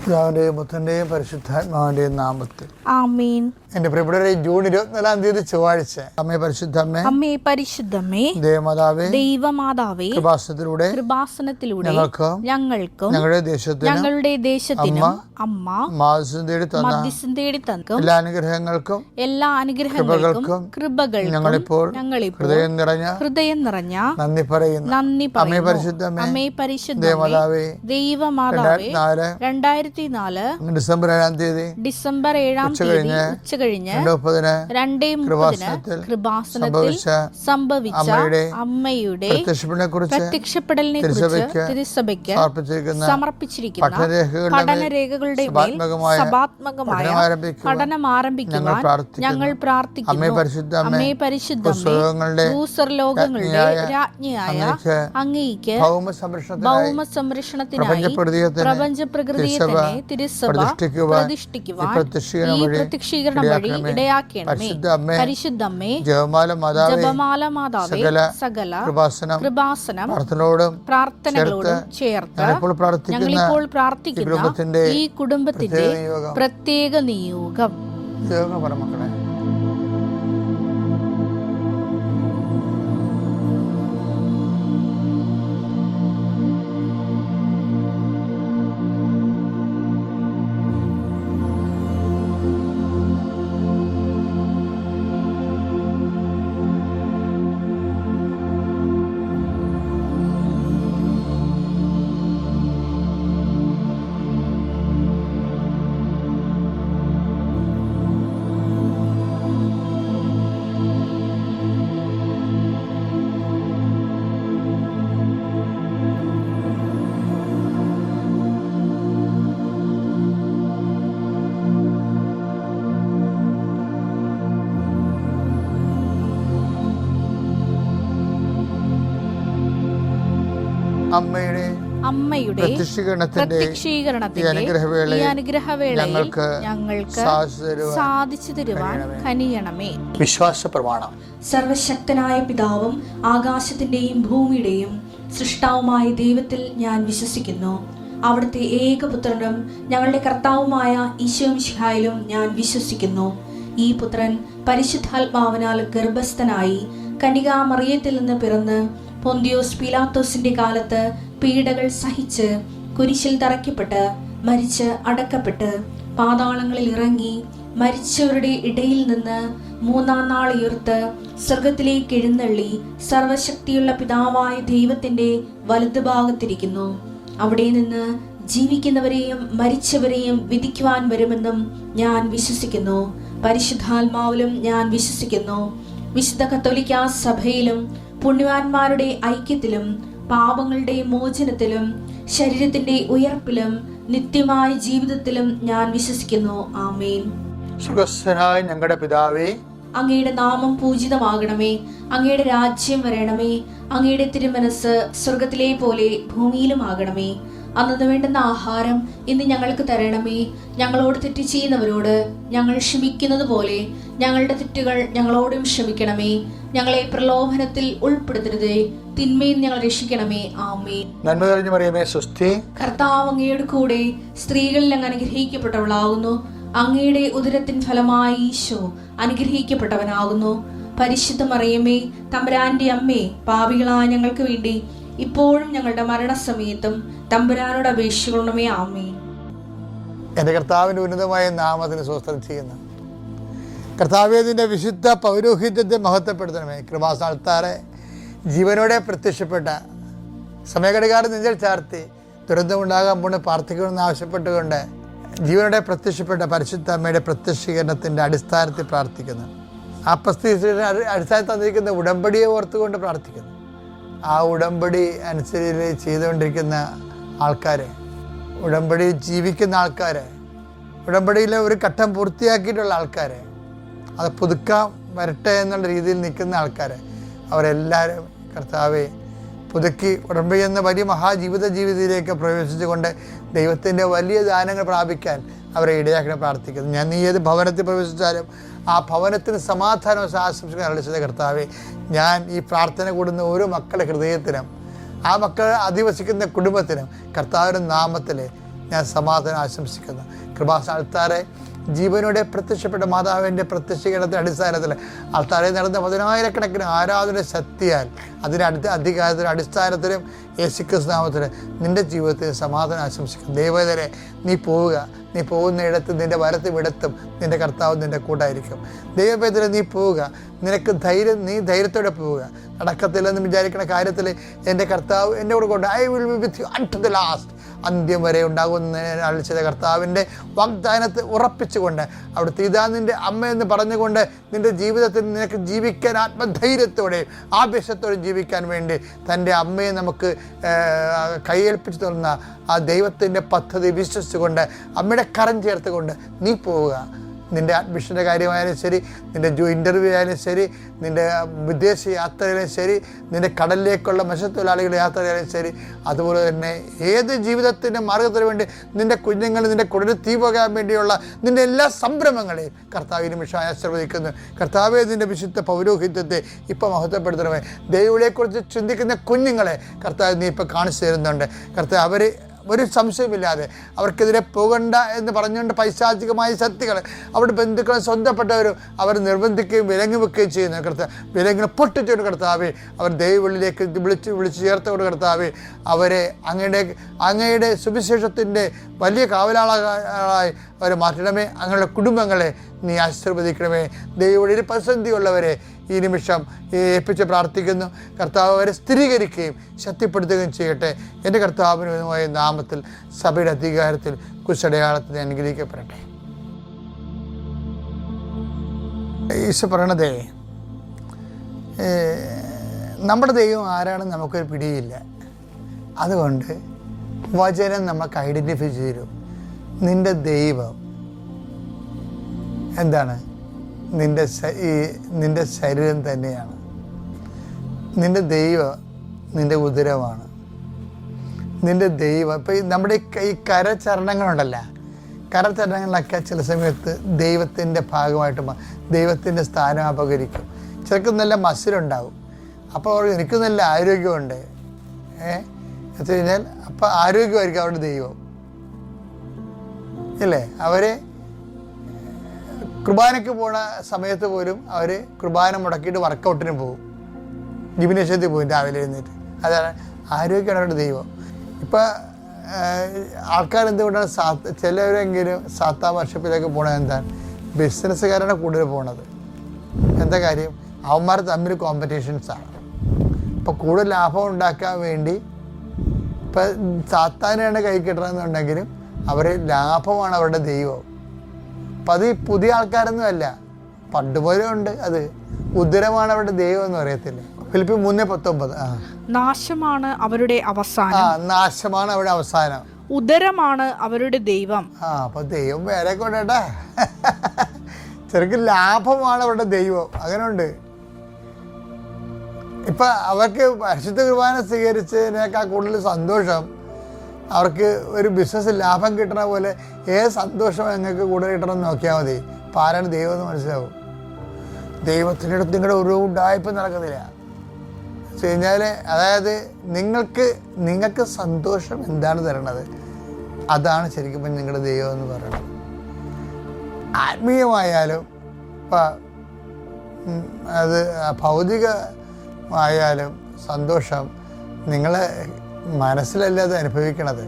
പിതാവിന്റെയും പുത്രന്റെയും പരിശുദ്ധാത്മാവിന്റെയും നാമത്തിൽ ആമേൻ. എന്റെ പ്രിയപ്പെട്ടവരെ, ജൂൺ 24 ചൊവ്വാഴ്ച. അമ്മേ പരിശുദ്ധമ്മേ, അമ്മേ പരിശുദ്ധമ്മേ, ദേവമാതാവേ, ദൈവമാതാവേ, കൃപാസനത്തിലൂടെ ഞങ്ങൾക്കും ഞങ്ങളുടെ ദേശത്തിനും അമ്മ മധ്യസ്ഥം തേടി തന്ന എല്ലാ അനുഗ്രഹങ്ങൾക്കും കൃപകൾക്കും ഞങ്ങളിപ്പോൾ ഹൃദയം നിറഞ്ഞ നന്ദി പറയുന്നു. അമ്മേ പരിശുദ്ധമ്മേ, ദേവമാതാവേ, ദൈവമാതാവേ, 2004 ഡിസംബർ 7 തീയതി ഉച്ചകഴിഞ്ഞ് 2:30 കൃപാസനത്തിൽ സംഭവിച്ച അമ്മയുടെ പ്രത്യക്ഷപ്പെടലിനെ കുറിച്ച് തിരുസഭയ്ക്ക് സമർപ്പിച്ചിരിക്കുന്ന പഠനരേഖകളുടെ മേൽ സഭാത്മകമായ പഠനം ആരംഭിക്കുവാൻ ഞങ്ങൾ പ്രാർത്ഥിക്കുന്നു. അമ്മേ പരിശുദ്ധമ്മേ, ഭൂസ്വർലോകങ്ങളുടെ രാജ്ഞിയായ അങ്ങേയ്ക്ക് ഭൗമ സംരക്ഷണത്തിനായി പ്രപഞ്ച പ്രകൃതിയെ തന്നെ തിരുസഭ പ്രതിഷ്ഠിക്കുവാൻ ഈ പ്രത്യക്ഷീകരണം വഴി ഇടയാക്കണമേ. പരിശുദ്ധമ്മേ, ജപമാല മാതാവേ, സകല കൃപാസനം പ്രാർത്ഥനകളോടും ചേർത്ത് ഞങ്ങളിപ്പോൾ പ്രാർത്ഥിക്കുന്ന ഈ കുടുംബത്തിന്റെ പ്രത്യേക നിയോഗം. അമ്മയുടെ പ്രത്യക്ഷീകരണത്തിന്റെ ഈ അനുഗ്രഹവേളയിൽ ഞങ്ങൾക്ക് സാധിച്ചു തരുവാൻ കനിയണമേ. വിശ്വാസ പ്രമാണം. സർവശക്തനായ പിതാവും ആകാശത്തിന്റെയും ഭൂമിയുടെയും സൃഷ്ടാവുമായ ദൈവത്തിൽ ഞാൻ വിശ്വസിക്കുന്നു. അവിടുത്തെ ഏകപുത്രനും ഞങ്ങളുടെ കർത്താവുമായ ഈശോമിശിഹായിലും ഞാൻ വിശ്വസിക്കുന്നു. ഈ പുത്രൻ പരിശുദ്ധാത്മാവിനാൽ ഗർഭസ്ഥനായി കന്യകാമറിയത്തിൽ നിന്ന് പിറന്ന് പൊന്തിയോസ് പീലാത്തോസിന്റെ കാലത്ത് പീഡകൾ സഹിച്ച് കുരിശിൽ തറയ്ക്കപ്പെട്ട് മരിച്ച് അടക്കപ്പെട്ട് പാതാളങ്ങളിൽ ഇറങ്ങി മരിച്ചവരുടെ ഇടയിൽ നിന്ന് 3-ാം നാൾ ഉയർത്ത് സ്വർഗത്തിലേക്ക് എഴുന്നള്ളി സർവശക്തിയുള്ള പിതാവായ ദൈവത്തിന്റെ വലതുഭാഗത്തിരിക്കുന്നു. അവിടെ നിന്ന് ജീവിക്കുന്നവരെയും മരിച്ചവരെയും വിധിക്കുവാൻ വരുമെന്നും ഞാൻ വിശ്വസിക്കുന്നു. പരിശുദ്ധാത്മാവിലും ഞാൻ വിശ്വസിക്കുന്നു. വിശുദ്ധ കത്തോലിക്കാ സഭയിലും പുണ്യവാന്മാരുടെ ഐക്യത്തിലും പാപങ്ങളുടെ മോചനത്തിലും ശരീരത്തിന്റെ ഉയർപ്പിലും നിത്യമായ ജീവിതത്തിലും ഞാൻ വിശ്വസിക്കുന്നു. ആമേൻ. സ്വർഗ്ഗസ്ഥനായ ഞങ്ങളുടെ പിതാവേ, അങ്ങയുടെ നാമം പൂജിതമാകണമേ. അങ്ങയുടെ രാജ്യം വരണമേ. അങ്ങയുടെ തിരുമനസ് സ്വർഗത്തിലെ പോലെ ഭൂമിയിലും ആകണമേ. അന്നു വേണ്ടുന്ന ആഹാരം ഇന്ന് ഞങ്ങൾക്ക് തരണമേ. ഞങ്ങളോട് തെറ്റ് ചെയ്യുന്നവരോട് ഞങ്ങൾ ക്ഷമിക്കുന്നത് പോലെ ഞങ്ങളുടെ തെറ്റുകൾ ഞങ്ങളോടും ക്ഷമിക്കണമേ. ഞങ്ങളെ പ്രലോഭനത്തിൽ ഉൾപ്പെടുത്തരുതേ, തിന്മയിൽ ഞങ്ങൾ രക്ഷിക്കണമേ. ആമേൻ. നന്മ നിറഞ്ഞ മറിയമേ, സ്വസ്തി. കർത്താവ് അങ്ങയുടെ കൂടെ സ്ത്രീകളിൽ അങ്ങ് അനുഗ്രഹിക്കപ്പെട്ടവളാകുന്നു. അങ്ങയുടെ ഉദരത്തിൻ ഫലമായി ഈശോ അനുഗ്രഹിക്കപ്പെട്ടവനാകുന്നു. പരിശുദ്ധ മറിയമേ, തമ്പുരാന്റെ അമ്മേ, പാപികളായ ഞങ്ങൾക്ക് വേണ്ടി ഇപ്പോഴും ഞങ്ങളുടെ മരണസമയത്തും തമ്പുരാനോട് അപേക്ഷിക്കണമേ. ആമേൻ. എൻ്റെ കർത്താവിൻ്റെ ഉന്നതമായ നാമത്തിന് സ്വസ്ത്രം ചെയ്യുന്നു. കർത്താവേദിൻ്റെ വിശുദ്ധ പൗരോഹിത്യത്തെ മഹത്വപ്പെടുത്തണമേ. കൃപാസ്ഥാനത്താറെ ജീവനോടെ പ്രത്യക്ഷപ്പെട്ട സമയഘടികാരം നെഞ്ചിൽ ചാർത്തി ദുരന്തമുണ്ടാകാൻ പോണ് പ്രാർത്ഥിക്കണമെന്ന് ആവശ്യപ്പെട്ടുകൊണ്ട് ജീവനോടെ പ്രത്യക്ഷപ്പെട്ട പരിശുദ്ധ അമ്മയുടെ പ്രത്യക്ഷീകരണത്തിൻ്റെ അടിസ്ഥാനത്തിൽ പ്രാർത്ഥിക്കുന്നു. ആ പ്രത്യക്ഷീകരണ അടിസ്ഥാനത്തിൽ തന്നിരിക്കുന്ന ഉടമ്പടിയെ ഓർത്തുകൊണ്ട് പ്രാർത്ഥിക്കുന്നു. ആ ഉടമ്പടി അനുസരിച്ച് ചെയ്തുകൊണ്ടിരിക്കുന്ന ആൾക്കാരെ, ഉടമ്പടി ജീവിക്കുന്ന ആൾക്കാരെ, ഉടമ്പടിയിലെ ഒരു ഘട്ടം പൂർത്തിയാക്കിയിട്ടുള്ള ആൾക്കാരെ, അത് പുതുക്കാൻ വരട്ടെ എന്നുള്ള രീതിയിൽ നിൽക്കുന്ന ആൾക്കാരെ, അവരെല്ലാവരും കർത്താവെ പുതുക്കി ഉടമ്പടി എന്ന വലിയ ജീവിതത്തിലേക്ക് പ്രവേശിച്ചുകൊണ്ട് ദൈവത്തിൻ്റെ വലിയ ദാനങ്ങൾ പ്രാപിക്കാൻ അവരെ ഇടയാക്കി പ്രാർത്ഥിക്കുന്നു. ഞാൻ നീ ഏത് ഭവനത്തിൽ പ്രവേശിച്ചാലും ആ ഭവനത്തിന് സമാധാനവും ആശംസിക്കാൻ അളിച്ചത് കർത്താവെ, ഞാൻ ഈ പ്രാർത്ഥന കൂടുന്ന ഓരോ മക്കളുടെ ഹൃദയത്തിനും ആ മക്കൾ അധിവസിക്കുന്ന കുടുംബത്തിനും കർത്താവിൻ്റെ നാമത്തിൽ ഞാൻ സമാധാനം ആശംസിക്കുന്നു. കൃപാസ്ഥാനത്താറെ ജീവനോടെ പ്രത്യക്ഷപ്പെട്ട മാതാവിൻ്റെ പ്രത്യക്ഷീകരണത്തിൻ്റെ അടിസ്ഥാനത്തിൽ ആൾത്താരെ നടന്ന 10,000-കണക്കിന് ആരാധന ശക്തിയാൽ അധികാരത്തിൻ്റെ അടിസ്ഥാനത്തിലും യേശുക്രിസ്തു നാമത്തിൽ നിൻ്റെ ജീവിതത്തിൽ സമാധാനം ആശംസിക്കുന്നു. ദൈവതരെ നീ പോവുക. നീ പോകുന്നയിടത്ത് നിൻ്റെ വലത്തും ഇടത്തും നിൻ്റെ കർത്താവ് നിൻ്റെ കൂട്ടായിരിക്കും. ദൈവവേദന നീ പോവുക. നീ ധൈര്യത്തോടെ പോവുക. നടക്കത്തില്ലെന്ന് വിചാരിക്കുന്ന കാര്യത്തിൽ എൻ്റെ കർത്താവ് എൻ്റെ കൂടെ കൊണ്ട് I will be with you unto the last, അന്ത്യം വരെ ഉണ്ടാകുന്ന അളിച്ചത് കർത്താവിൻ്റെ വാഗ്ദാനത്തെ ഉറപ്പിച്ചുകൊണ്ട് അവിടുത്തെ ഇതാ നിൻ്റെ അമ്മയെന്ന് പറഞ്ഞുകൊണ്ട് നിൻ്റെ ജീവിതത്തിൽ നിനക്ക് ജീവിക്കാൻ ആത്മധൈര്യത്തോടെ ആവേശത്തോടെ ജീവിക്കാൻ വേണ്ടി തൻ്റെ അമ്മയെ നമുക്ക് കൈയേൽപ്പിച്ചു തന്ന ആ ദൈവത്തിൻ്റെ പദ്ധതി വിശ്വസിച്ചുകൊണ്ട് അമ്മയുടെ കരം ചേർത്തുകൊണ്ട് നീ പോവുക. നിൻ്റെ അഡ്മിഷൻ്റെ കാര്യമായാലും ശരി, നിൻ്റെ ഇൻ്റർവ്യൂ ആയാലും ശരി, നിൻ്റെ വിദേശ യാത്രയായാലും ശരി, നിൻ്റെ കടലിലേക്കുള്ള മത്സ്യത്തൊഴിലാളികളുടെ യാത്രയായാലും ശരി, അതുപോലെ തന്നെ ഏത് ജീവിതത്തിൻ്റെ മാർഗത്തിന് വേണ്ടി നിൻ്റെ കുഞ്ഞുങ്ങൾ നിൻ്റെ കുടലിൽ തീ പോകാൻ വേണ്ടിയുള്ള നിൻ്റെ എല്ലാ സംരംഭങ്ങളെയും കർത്താവ് നിമിഷം ആശീർവദിക്കുന്നു. കർത്താവേ, നിൻ്റെ വിശുദ്ധ പൗരോഹിത്യത്തെ ഇപ്പോൾ മഹത്വപ്പെടുത്തണമേ. ദൈവങ്ങളെക്കുറിച്ച് ചിന്തിക്കുന്ന കുഞ്ഞുങ്ങളെ കർത്താവ് നീ ഇപ്പോൾ കാണിച്ചു തരുന്നുണ്ട്. കർത്താവ് അവർ ഒരു സംശയമില്ലാതെ അവർക്കെതിരെ പോകണ്ട എന്ന് പറഞ്ഞുകൊണ്ട് പൈശാചികമായ ശക്തികൾ അവരുടെ ബന്ധുക്കളും സ്വന്തപ്പെട്ടവരും അവർ നിർബന്ധിക്കുകയും വിലങ്ങി വെക്കുകയും ചെയ്യുന്ന കർത്താവ് വിലങ്ങിനെ പൊട്ടിച്ചുകൊണ്ട് കർത്താവേ അവർ ദൈവവിളിയിലേക്ക് വിളിച്ച് ചേർത്തുകൊണ്ട് കർത്താവേ അവരെ അങ്ങയുടെ സുവിശേഷത്തിൻ്റെ വലിയ കാവലാളായി അവരെ മാറ്റണമേ. അങ്ങയുടെ കുടുംബങ്ങളെ നീ ആശീർവദിക്കണമേ. ദൈവവിളിയിൽ പ്രതിസന്ധിയുള്ളവരെ ഈ നിമിഷം ഏൽപ്പിച്ച് പ്രാർത്ഥിക്കുന്നു. കർത്താവ് അവരെ സ്ഥിരീകരിക്കുകയും ശക്തിപ്പെടുത്തുകയും ചെയ്യട്ടെ. എൻ്റെ കർത്താവിനുമായ നാമത്തിൽ സഭയുടെ അധികാരത്തിൽ കുശടയാളത്തിൽ അനുഗ്രഹിക്കപ്പെടട്ടെ. ഈശോ പറയണതേ, നമ്മുടെ ദൈവം ആരാണെന്ന് നമുക്കൊരു പിടിയില്ല. അതുകൊണ്ട് വചനം നമുക്ക് ഐഡൻറ്റിഫൈ ചെയ്തു. നിൻ്റെ ദൈവം എന്താണ്? നിൻ്റെ ശരീരം തന്നെയാണ്. നിൻ്റെ ദൈവം നിൻ്റെ ഉദരമാണ്. നിൻ്റെ ദൈവം ഇപ്പം നമ്മുടെ ഈ കരചരണങ്ങളുണ്ടല്ല, കരചരണങ്ങളിലൊക്കെ ചില സമയത്ത് ദൈവത്തിൻ്റെ ഭാഗമായിട്ട് ദൈവത്തിൻ്റെ സ്ഥാനം അപകരിക്കും. ചിലർക്ക് നല്ല മസിലുണ്ടാവും. അപ്പോൾ എനിക്ക് നല്ല ആരോഗ്യമുണ്ട്. എന്ന് വെച്ച് കഴിഞ്ഞാൽ അപ്പം ആരോഗ്യമായിരിക്കും അവരുടെ ദൈവം ഇല്ലേ? അവർ കുർബാനയ്ക്ക് പോണ സമയത്ത് പോലും അവർ കുർബാന മുടക്കിയിട്ട് വർക്കൗട്ടിന് പോകും, ജിംനേഷ്യത്തിൽ പോകും രാവിലെ എഴുന്നേറ്റ്. അതാണ് ആരോഗ്യമാണ് അവരുടെ ദൈവം. ഇപ്പം ആൾക്കാരെന്തുകൊണ്ടാണ് ചിലവരെങ്കിലും സാത്താ വർഷപ്പിലേക്ക് പോണത്? എന്താണ്? ബിസിനസ്സുകാരാണ് കൂടുതൽ പോണത്. എന്താ കാര്യം? അവന്മാർ തമ്മിൽ കോമ്പറ്റീഷൻസാണ്. ഇപ്പം കൂടുതൽ ലാഭം ഉണ്ടാക്കാൻ വേണ്ടി ഇപ്പം സാത്താനാണ് കൈ കിട്ടണമെന്നുണ്ടെങ്കിലും അവർ ലാഭമാണ് അവരുടെ ദൈവം. അപ്പം അത് പുതിയ ആൾക്കാരൊന്നും അല്ല, പണ്ടുപോലെ ഉണ്ട്. അത് ഉദരമാണ് അവരുടെ ദൈവം എന്ന് പറയത്തില്ല. ഫിലിപ്പി 3:19. നാശമാണ് അവരുടെ അവസാനം. നാശമാണ് അവരുടെ അവസാനം. ഉദരമാണ് അവരുടെ ദൈവം. അപ്പൊ ദൈവം വേറെ കൊണ്ടേട്ടാ. ശരിക്കും ലാഭമാണ് അവരുടെ ദൈവം. അങ്ങനെ ഉണ്ട്. ഇപ്പം അവർക്ക് പരിശുദ്ധ കുർബാന സ്വീകരിച്ചതിനേക്കാൾ കൂടുതൽ സന്തോഷം അവർക്ക് ഒരു ബിസിനസ് ലാഭം കിട്ടണ പോലെ ഏത് സന്തോഷം നിങ്ങൾക്ക് കൂടുതൽ കിട്ടണമെന്ന് നോക്കിയാൽ മതി. അപ്പം ആരാണ് ദൈവം എന്ന് മനസ്സിലാവും. ദൈവത്തിൻ്റെ അടുത്ത് നിങ്ങളുടെ ഒരു ഉഡായിപ്പ് നടക്കുന്നില്ല വെച്ച് കഴിഞ്ഞാൽ, അതായത് നിങ്ങൾക്ക് സന്തോഷം എന്താണ് തരണത്, അതാണ് ശരിക്കും നിങ്ങളുടെ ദൈവം എന്ന് പറയുന്നത്. ആത്മീയമായാലും ഇപ്പം അത് ഭൗതികമായാലും സന്തോഷം നിങ്ങളെ മനസ്സിലല്ല അത് അനുഭവിക്കണത്.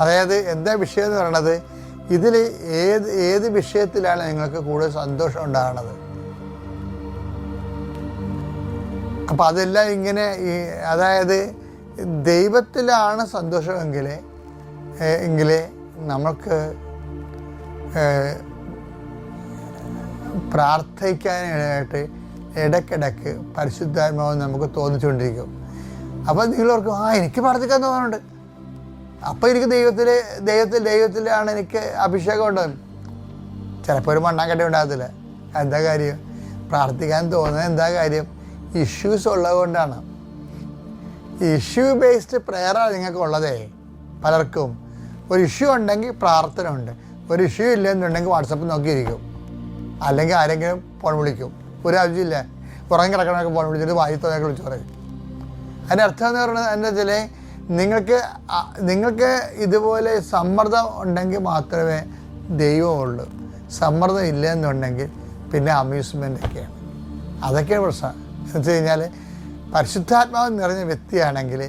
അതായത് എന്താ വിഷയം എന്ന് പറയണത്, ഇതിൽ ഏത് വിഷയത്തിലാണ് നിങ്ങൾക്ക് കൂടുതൽ സന്തോഷം ഉണ്ടാകുന്നത്? അപ്പം അതെല്ലാം ഇങ്ങനെ അതായത് ദൈവത്തിലാണ് സന്തോഷമെങ്കിലേ നമുക്ക് പ്രാർത്ഥിക്കാനായിട്ട് ഇടയ്ക്കിടയ്ക്ക് പരിശുദ്ധാത്മാവ് നമുക്ക് തോന്നിച്ചുകൊണ്ടിരിക്കും. അപ്പോൾ നിങ്ങളോർക്കും എനിക്ക് പ്രാർത്ഥിക്കാൻ തോന്നുന്നുണ്ട്, അപ്പോൾ എനിക്ക് ദൈവത്തിലാണ് എനിക്ക് അഭിഷേകം ഉണ്ടാകും. ചിലപ്പോൾ ഒരു മണ്ണാങ്കട്ട ഉണ്ടാകത്തില്ല. എന്താ കാര്യം? പ്രാർത്ഥിക്കാൻ തോന്നുന്നത് എന്താ കാര്യം? ഇഷ്യൂസ് ഉള്ളത് കൊണ്ടാണ്. ഇഷ്യൂ ബേസ്ഡ് പ്രെയറാണ് നിങ്ങൾക്ക് ഉള്ളതേ. പലർക്കും ഒരു ഇഷ്യൂ ഉണ്ടെങ്കിൽ പ്രാർത്ഥന ഉണ്ട്, ഒരു ഇഷ്യൂ ഇല്ലെന്നുണ്ടെങ്കിൽ വാട്സപ്പ് നോക്കിയിരിക്കും, അല്ലെങ്കിൽ ആരെങ്കിലും ഫോൺ വിളിക്കും. ഒരു ആവശ്യമില്ല, ഉറങ്ങി കിടക്കണമൊക്കെ ഫോൺ വിളിച്ചിട്ട് വായി തോന്നൊക്കെ വിളിച്ചു പറയും. അതിൻ്റെ അർത്ഥം എന്ന് പറയുന്നത് എന്താ വെച്ചാൽ നിങ്ങൾക്ക് ഇതുപോലെ സമ്മർദ്ദം ഉണ്ടെങ്കിൽ മാത്രമേ ദൈവമുള്ളൂ. സമ്മർദ്ദം ഇല്ല എന്നുണ്ടെങ്കിൽ പിന്നെ അമ്യൂസ്മെൻ്റൊക്കെയാണ്. അതൊക്കെയാണ് പ്രശ്നം. എന്ന് വെച്ച് കഴിഞ്ഞാൽ പരിശുദ്ധാത്മാവ് നിറഞ്ഞ വ്യക്തിയാണെങ്കിൽ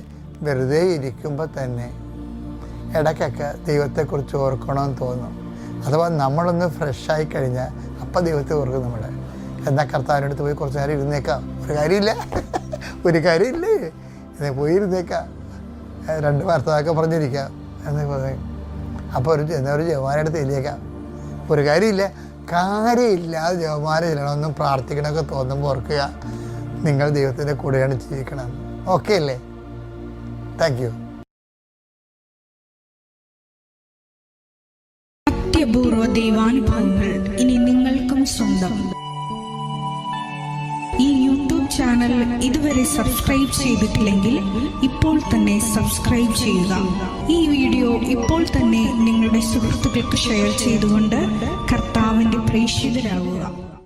വെറുതെ ഇരിക്കുമ്പോൾ തന്നെ ഇടയ്ക്കൊക്കെ ദൈവത്തെക്കുറിച്ച് ഓർക്കണമെന്ന് തോന്നും. അഥവാ നമ്മളൊന്ന് ഫ്രഷായി കഴിഞ്ഞാൽ അപ്പം ദൈവത്തെ ഓർക്കും നമ്മൾ. എന്നാൽ കർത്താവിൻ്റെ അടുത്ത് പോയി കുറച്ച് നേരം ഇരുന്നേക്കാം. ഒരു കാര്യമില്ലേ ഇത് പോയി ഇരുന്നേക്കാം, 2 വാർത്തകളൊക്കെ പറഞ്ഞിരിക്കാം എന്ന് പറയും. അപ്പോൾ ഒരു ജവാന്റെ അടുത്ത് ഇല്ലേക്കാം. ഒരു കാര്യമില്ലാതെ ജവമാല ചെല്ലണമെന്നും പ്രാർത്ഥിക്കണമൊക്കെ തോന്നുമ്പോൾ ഓർക്കുക, നിങ്ങൾ ദൈവത്തിൻ്റെ കൂടെയാണ് ജീവിക്കണം. ഓക്കെ അല്ലേ? Thank you. അത്യപൂർവ ദൈവാനുഭവങ്ങൾ ഇനി നിങ്ങൾക്കും സ്വന്തം. ഈ യൂട്യൂബ് ചാനൽ ഇതുവരെ സബ്സ്ക്രൈബ് ചെയ്തിട്ടില്ലെങ്കിൽ ഇപ്പോൾ തന്നെ സബ്സ്ക്രൈബ് ചെയ്യുക. ഈ വീഡിയോ ഇപ്പോൾ തന്നെ നിങ്ങളുടെ സുഹൃത്തുക്കൾക്ക് ഷെയർ ചെയ്തുകൊണ്ട് കർത്താവിൻ്റെ പ്രേക്ഷിതരാകുക.